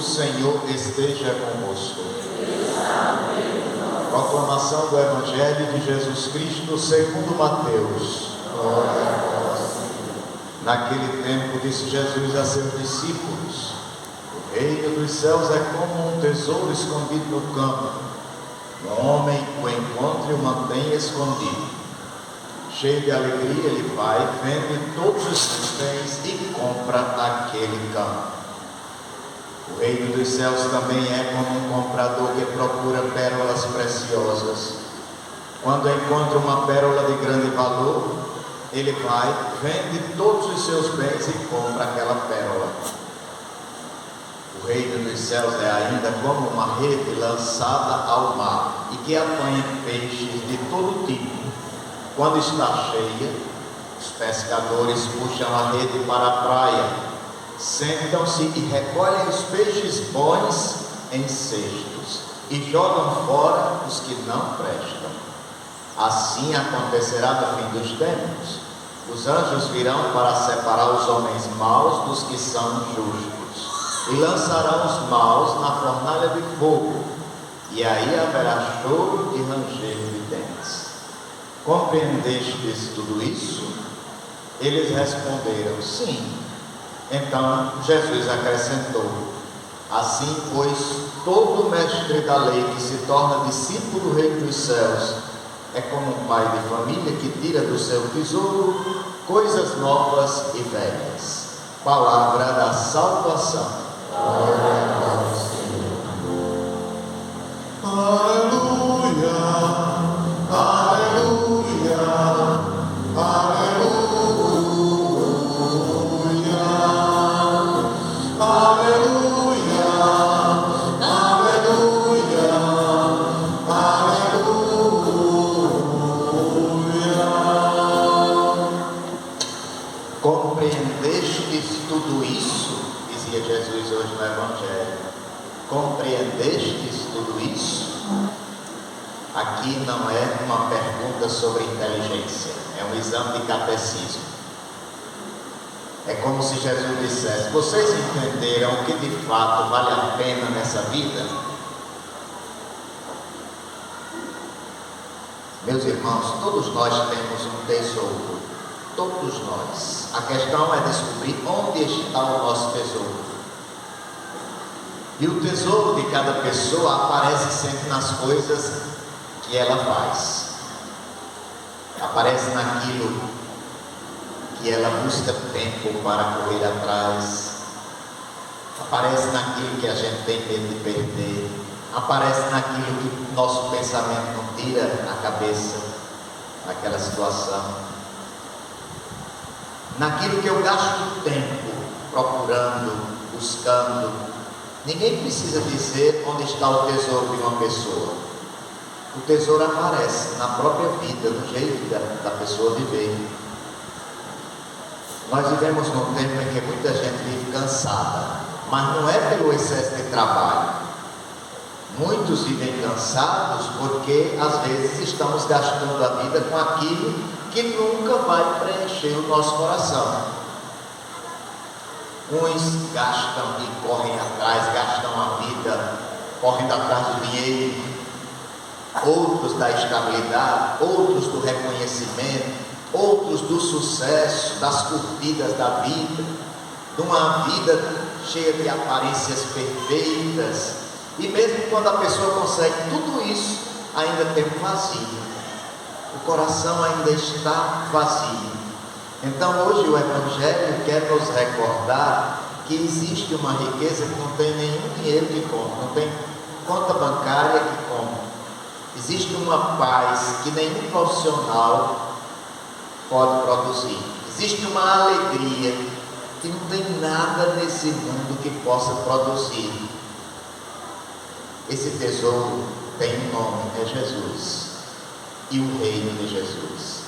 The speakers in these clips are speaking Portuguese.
O Senhor esteja convosco. Proclamação do Evangelho de Jesus Cristo segundo Mateus. Glória a vós, Senhor. Naquele tempo disse Jesus a seus discípulos: o reino dos céus é como um tesouro escondido no campo. O homem o encontra e o mantém escondido. Cheio de alegria, ele vai, vende todos os seus bens e compra aquele campo. O reino dos céus também é como um comprador que procura pérolas preciosas. Quando encontra uma pérola de grande valor, ele vai, vende todos os seus bens e compra aquela pérola. O reino dos céus é ainda como uma rede lançada ao mar e que apanha peixes de todo tipo. Quando está cheia, os pescadores puxam a rede para a praia, sentam-se e recolhem os peixes bons em cestos e jogam fora os que não prestam. Assim acontecerá no fim dos tempos. Os anjos virão para separar os homens maus dos que são justos e lançarão os maus na fornalha de fogo, e aí haverá choro e ranger de dentes. Compreendestes tudo isso? Eles responderam: sim. Então Jesus acrescentou: assim, pois, todo mestre da lei que se torna discípulo do reino dos céus é como um pai de família que tira do seu tesouro coisas novas e velhas. Palavra da salvação. Glória a Deus, Senhor. Aleluia, aleluia, aleluia, aleluia, aleluia, aleluia. Compreendestes tudo isso? Dizia Jesus hoje no Evangelho. Compreendestes tudo isso? Aqui não é uma pergunta sobre inteligência, é um exame de catecismo. É como se Jesus dissesse: vocês entenderam o que de fato vale a pena nessa vida? Meus irmãos, todos nós temos um tesouro. Todos nós. A questão é descobrir onde está o nosso tesouro. E o tesouro de cada pessoa aparece sempre nas coisas que ela faz. Aparece naquilo que ela busca tempo para correr atrás. Aparece naquilo que a gente tem medo de perder. Aparece naquilo que o nosso pensamento não tira a cabeça daquela situação. Naquilo que eu gasto tempo procurando, buscando. Ninguém precisa dizer onde está o tesouro de uma pessoa. O tesouro aparece na própria vida, no jeito da pessoa viver. Nós vivemos num tempo em que muita gente vive cansada, mas não é pelo excesso de trabalho. Muitos vivem cansados porque às vezes estamos gastando a vida com aquilo que nunca vai preencher o nosso coração. Uns gastam e correm atrás, gastam a vida correndo atrás do dinheiro, outros da estabilidade, outros do reconhecimento, outros do sucesso, das curtidas da vida, de uma vida cheia de aparências perfeitas. E mesmo quando a pessoa consegue tudo isso, ainda tem um vazio. O coração ainda está vazio. Então hoje o Evangelho quer nos recordar que existe uma riqueza que não tem nenhum dinheiro que compra, não tem conta bancária que compra. Existe uma paz que nenhum profissional pode produzir. Existe uma alegria que não tem nada nesse mundo que possa produzir. Esse tesouro tem um nome, é Jesus e o reino de Jesus.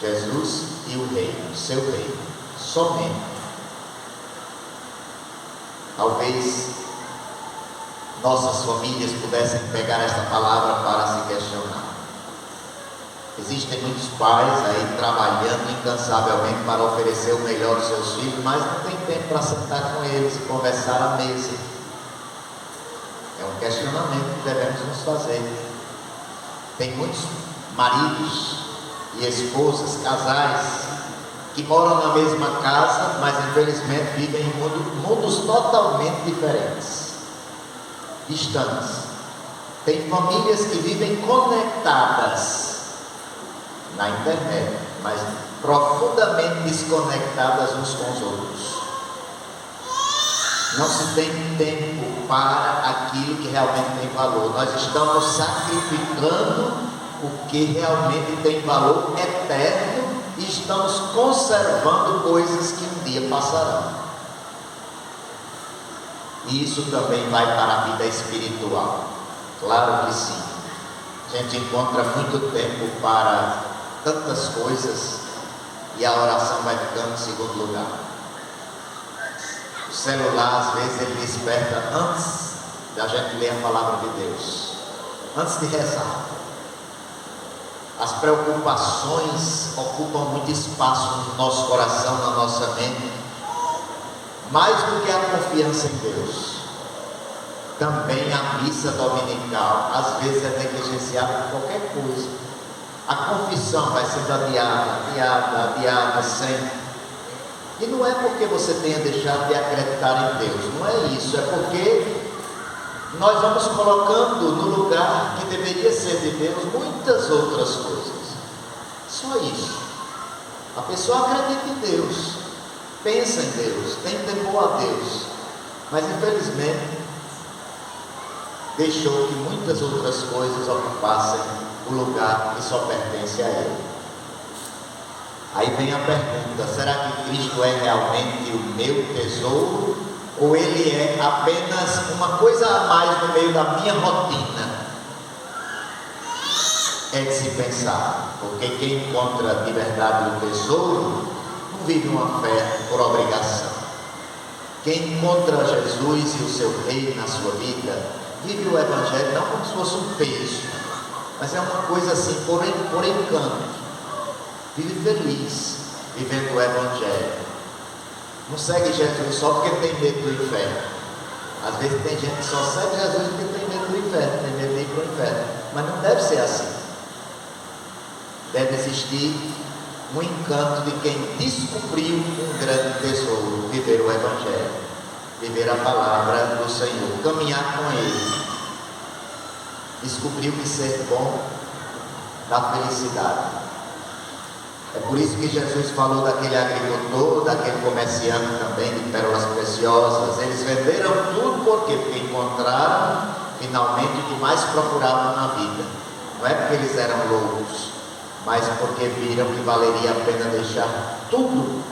Jesus e o reino, seu reino, somente. Talvez nossas famílias pudessem pegar esta palavra para se questionar. Existem muitos pais aí trabalhando incansavelmente para oferecer o melhor aos seus filhos, mas não tem tempo para sentar com eles e conversar à mesa. É um questionamento que devemos nos fazer. Tem muitos maridos e esposas, casais, que moram na mesma casa, mas infelizmente vivem em mundos totalmente diferentes, distantes. Tem famílias que vivem conectadas na internet, mas profundamente desconectadas uns com os outros. Não se tem tempo para aquilo que realmente tem valor. Nós estamos sacrificando o que realmente tem valor eterno e estamos conservando coisas que um dia passarão. E isso também vai para a vida espiritual. Claro que sim. A gente encontra muito tempo para tantas coisas e a oração vai ficando em segundo lugar. O celular, às vezes, ele desperta antes da gente ler a palavra de Deus, antes de rezar. As preocupações ocupam muito espaço no nosso coração, na nossa mente, mais do que a confiança em Deus. Também a missa dominical, às vezes é negligenciada por qualquer coisa. A confissão vai sendo adiada sempre. E não é porque você tenha deixado de acreditar em Deus, não é isso, é porque nós vamos colocando no lugar que deveria ser de Deus muitas outras coisas. Só isso. A pessoa acredita em Deus, pensa em Deus, tem temor a Deus, mas infelizmente deixou que muitas outras coisas ocupassem o lugar que só pertence a Ele. Aí vem a pergunta: será que Cristo é realmente o meu tesouro? Ou Ele é apenas uma coisa a mais no meio da minha rotina? É de se pensar, porque quem encontra de verdade o tesouro não vive uma fé por obrigação. Quem encontra Jesus e o seu reino na sua vida, vive o Evangelho não como se fosse um peso, mas é uma coisa assim, por encanto. Vive feliz, vivendo o Evangelho. Não segue Jesus só porque tem medo do inferno. Às vezes tem gente que só segue Jesus porque tem medo do inferno, tem medo de ir para o inferno. Mas não deve ser assim. Deve existir um encanto de quem descobriu um grande tesouro: viver o Evangelho, viver a palavra do Senhor, caminhar com Ele. Descobriu que ser bom dá felicidade. É por isso que Jesus falou daquele agricultor, daquele comerciante também de pérolas preciosas. Eles venderam tudo porque encontraram finalmente o que mais procuravam na vida. Não é porque eles eram loucos, mas porque viram que valeria a pena deixar tudo,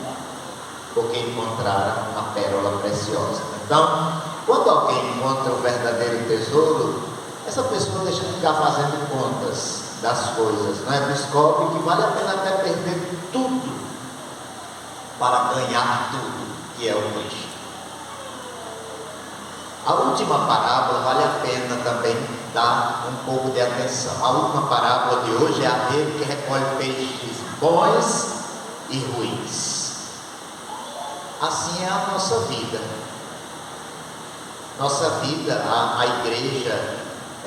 porque encontraram a pérola preciosa. Então, quando alguém encontra o verdadeiro tesouro, essa pessoa deixa de ficar fazendo contas das coisas, não é? Descobre que vale a pena até perder tudo para ganhar tudo, que é o Cristo. A última parábola vale a pena também dar um pouco de atenção. A última parábola de hoje é a rede que recolhe peixes bons e ruins. Assim é a nossa vida. Nossa vida, a igreja,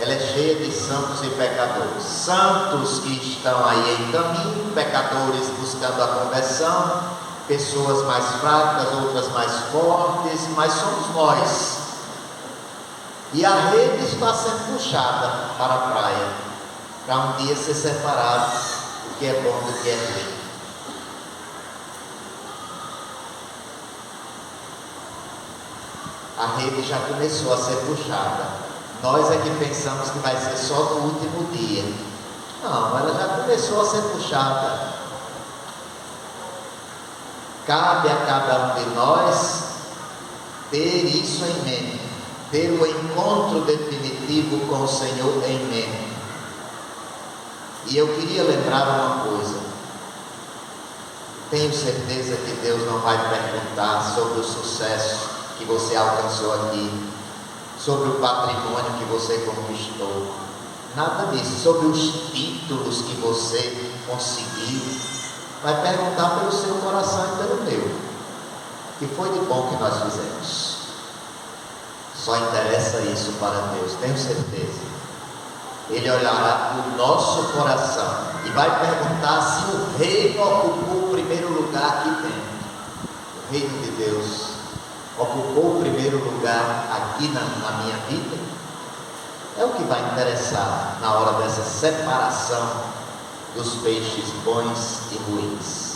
ela é cheia de santos e pecadores. Santos que estão aí em caminho, pecadores buscando a conversão, pessoas mais fracas, outras mais fortes, mas somos nós. E a rede está sendo puxada para a praia, para um dia ser separado o que é bom do que é ruim. A rede já começou a ser puxada. Nós é que pensamos que vai ser só no último dia. Não, ela já começou a ser puxada. Cabe a cada um de nós ter isso em mente, ter o encontro definitivo com o Senhor em mente. E eu queria lembrar uma coisa: tenho certeza que Deus não vai perguntar sobre o sucesso que você alcançou aqui, sobre o patrimônio que você conquistou, nada disso, sobre os títulos que você conseguiu, vai perguntar pelo seu coração e pelo meu. O que foi de bom que nós fizemos? Só interessa isso para Deus, tenho certeza. Ele olhará o nosso coração e vai perguntar se o reino ocupou o primeiro lugar aqui dentro. O reino de Deus ocupou o primeiro lugar aqui na minha vida? É o que vai interessar na hora dessa separação dos peixes bons e ruins.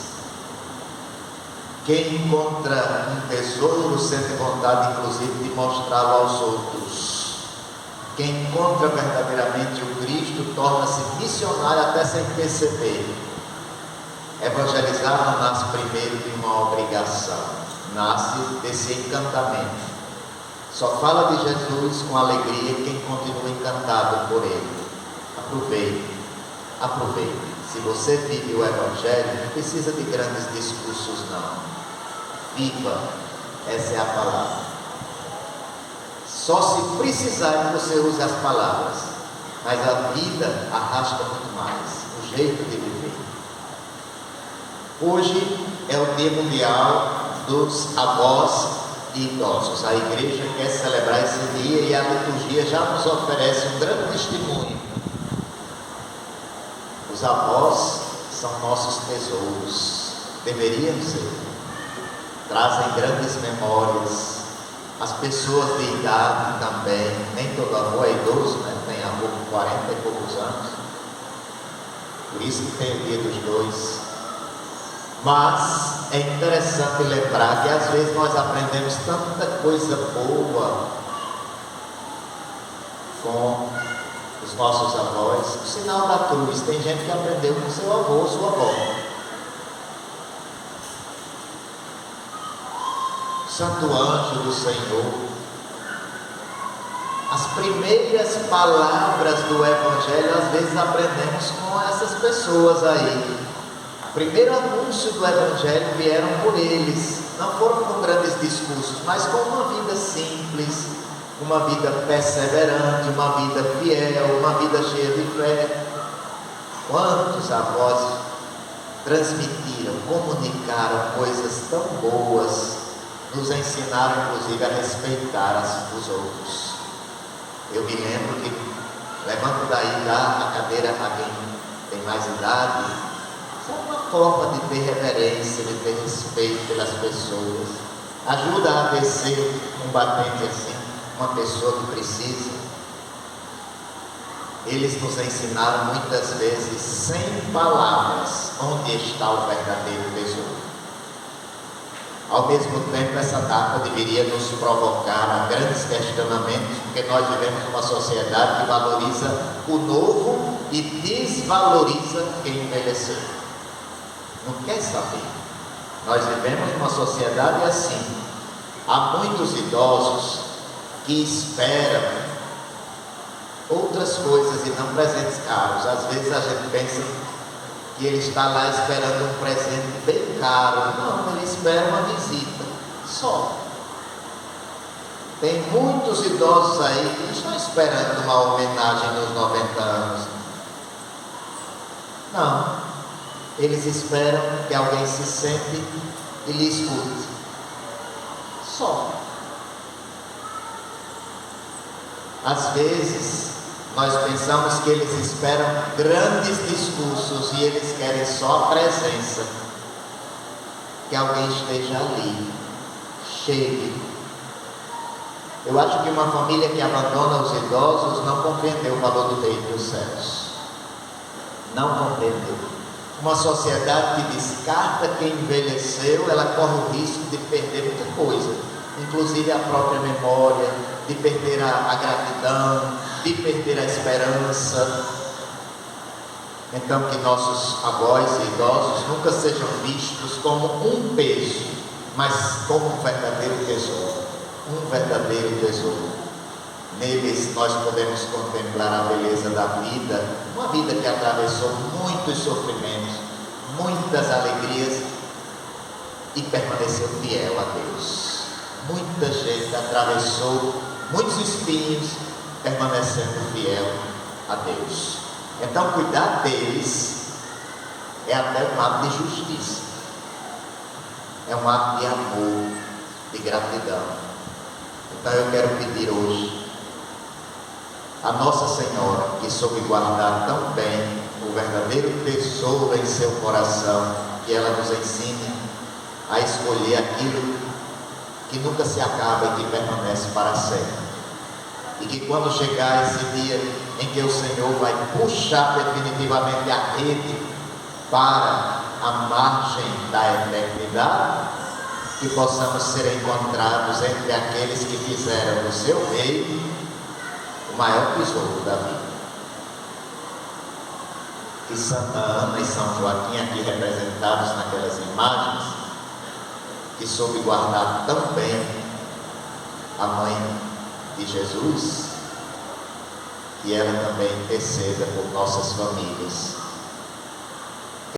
Quem encontra um tesouro sente vontade, inclusive, de mostrá-lo aos outros. Quem encontra verdadeiramente o Cristo torna-se missionário até sem perceber. Evangelizar não nasce primeiro de uma obrigação, nasce desse encantamento. Só fala de Jesus com alegria quem continua encantado por Ele. Aproveite, aproveite. Se você vive o Evangelho, não precisa de grandes discursos não. Viva, essa é a palavra. Só se precisar que você use as palavras, mas a vida arrasta muito mais, o jeito de viver. Hoje é o Dia Mundial dos Avós e Idosos. A igreja quer celebrar esse dia e a liturgia já nos oferece um grande testemunho. Os avós são nossos tesouros, deveriam ser. Trazem grandes memórias. As pessoas de idade também, nem todo avô é idoso, né? Tem avô com 40 e poucos anos. Por isso que tem o Dia dos Dois. Mas é interessante lembrar que às vezes nós aprendemos tanta coisa boa com os nossos avós. O sinal da cruz, tem gente que aprendeu com seu avô ou sua avó. Santo Anjo do Senhor. As primeiras palavras do Evangelho às vezes aprendemos com essas pessoas aí. O primeiro anúncio do Evangelho vieram por eles. Não foram com grandes discursos, mas com uma vida simples, uma vida perseverante, uma vida fiel, uma vida cheia de fé. Quantos avós transmitiram, comunicaram coisas tão boas, nos ensinaram inclusive a respeitar os outros. Eu me lembro que, levanto daí a cadeira a quem tem mais idade, é uma forma de ter reverência, de ter respeito pelas pessoas. Ajuda a descer um batente assim, uma pessoa que precisa. Eles nos ensinaram muitas vezes, sem palavras, onde está o verdadeiro tesouro. Ao mesmo tempo, essa data deveria nos provocar a grandes questionamentos, porque nós vivemos numa sociedade que valoriza o novo e desvaloriza quem envelheceu. Não quer saber. Nós vivemos numa sociedade assim. Há muitos idosos que esperam outras coisas e não presentes caros. Às vezes a gente pensa que ele está lá esperando um presente bem caro. Não, ele espera uma visita só. Tem muitos idosos aí que não estão esperando uma homenagem nos 90 anos. Não, eles esperam que alguém se sente e lhe escute. Só. Às vezes nós pensamos que eles esperam grandes discursos e eles querem só a presença. Que alguém esteja ali. Chegue. Eu acho que uma família que abandona os idosos não compreendeu o valor do reino dos céus. Não compreendeu. Uma sociedade que descarta quem envelheceu, ela corre o risco de perder muita coisa. Inclusive a própria memória, de perder a gratidão, de perder a esperança. Então que nossos avós e idosos nunca sejam vistos como um peso, mas como um verdadeiro tesouro. Um verdadeiro tesouro. Neles nós podemos contemplar a beleza da vida, uma vida que atravessou muitos sofrimentos, muitas alegrias e permaneceu fiel a Deus. Muita gente atravessou muitos espinhos, permanecendo fiel a Deus. Então cuidar deles é até um ato de justiça, é um ato de amor, de gratidão. Então eu quero pedir hoje a Nossa Senhora, que soube guardar tão bem o verdadeiro tesouro em seu coração, que ela nos ensine a escolher aquilo que nunca se acaba e que permanece para sempre. E que quando chegar esse dia em que o Senhor vai puxar definitivamente a rede para a margem da eternidade, que possamos ser encontrados entre aqueles que fizeram do seu meio o maior tesouro da vida. Que Santa Ana e São Joaquim, aqui representados naquelas imagens, que soube guardar tão bem a mãe de Jesus, que ela também interceda por nossas famílias,